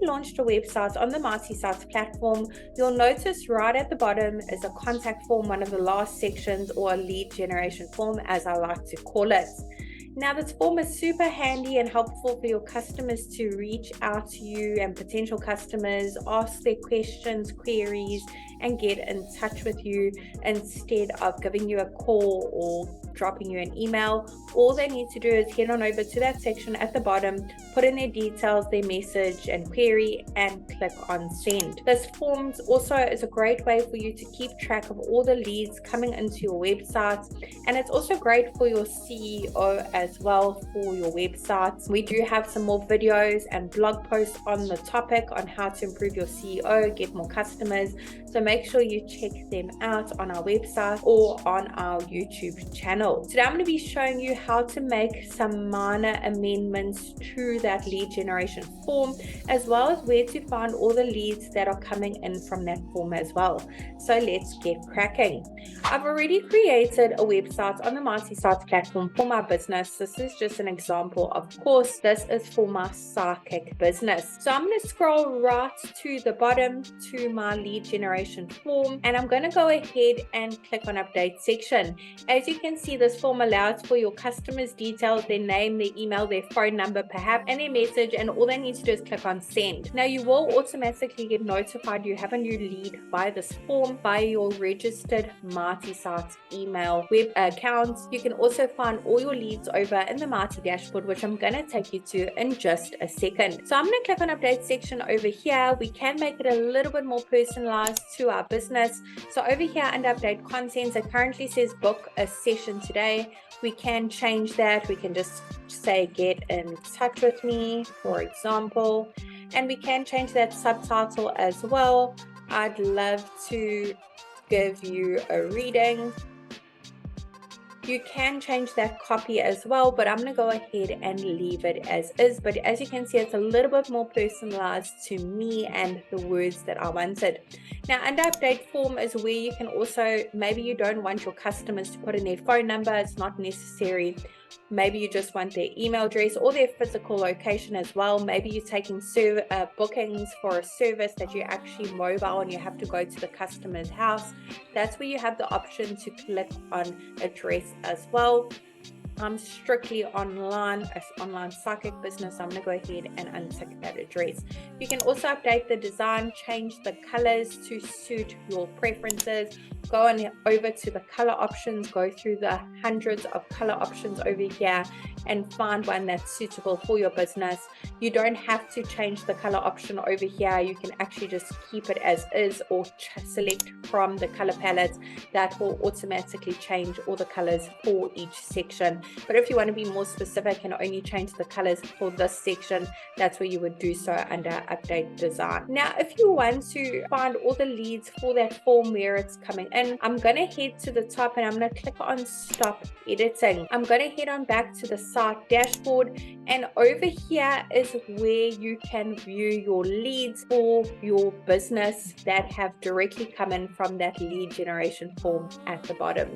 launched a website on the MartySites platform, you'll notice right at the bottom is a contact form, one of the last sections, or a lead generation form, as I like to call it. Now, this form is super handy and helpful for your customers to reach out to you and potential customers, ask their questions, queries, and get in touch with you instead of giving you a call or dropping you an email. All they need to do is head on over to that section at the bottom, put in their details, their message and query, and click on send. This form also is a great way for you to keep track of all the leads coming into your website, and it's also great for your CEO as well for your website. We do have some more videos and blog posts on the topic on how to improve your CEO, get more customers, so make sure you check them out on our website or on our YouTube channel. Today I'm going to be showing you how to make some minor amendments to that lead generation form, as well as where to find all the leads that are coming in from that form as well. So let's get cracking. I've already created a website on the MartySites platform for my business. This is just an example. Of course, this is for my Sidekick business. So I'm going to scroll right to the bottom to my lead generation form, and I'm going to go ahead and click on update section. As you can see, this form allows for your customers' details, their name, their email, their phone number perhaps, and their message, and all they need to do is click on send. Now you will automatically get notified you have a new lead via this form via your registered MartySites email web account. You can also find all your leads over in the Marty dashboard, which I'm going to take you to in just a second. So I'm going to click on update section over here. We can make it a little bit more personalized to our business. So over here under update contents, it currently says book a session today. We can change that. We can just say get in touch with me, for example, and we can change that subtitle as well. I'd love to give you a reading. You can change that copy as well, but I'm going to go ahead and leave it as is. But as you can see, it's a little bit more personalized to me and the words that I wanted. Now, under update form is where you can also, maybe you don't want your customers to put in their phone number. It's not necessary. Maybe you just want their email address or their physical location as well. Maybe you're taking bookings for a service that you're actually mobile and you have to go to the customer's house. That's where you have the option to click on address as well. I'm strictly online, as online Sidekick business. I'm going to go ahead and untick that address. You can also update the design, change the colors to suit your preferences. Go on over to the color options, go through the hundreds of color options over here and find one that's suitable for your business. You don't have to change the color option over here. You can actually just keep it as is or select from the color palette. That will automatically change all the colors for each section. But if you want to be more specific and only change the colors for this section, that's where you would do so under update design. Now, if you want to find all the leads for that form where it's coming in, I'm going to head to the top and I'm going to click on stop editing. I'm going to head on back to the site dashboard, and over here is where you can view your leads for your business that have directly come in from that lead generation form at the bottom.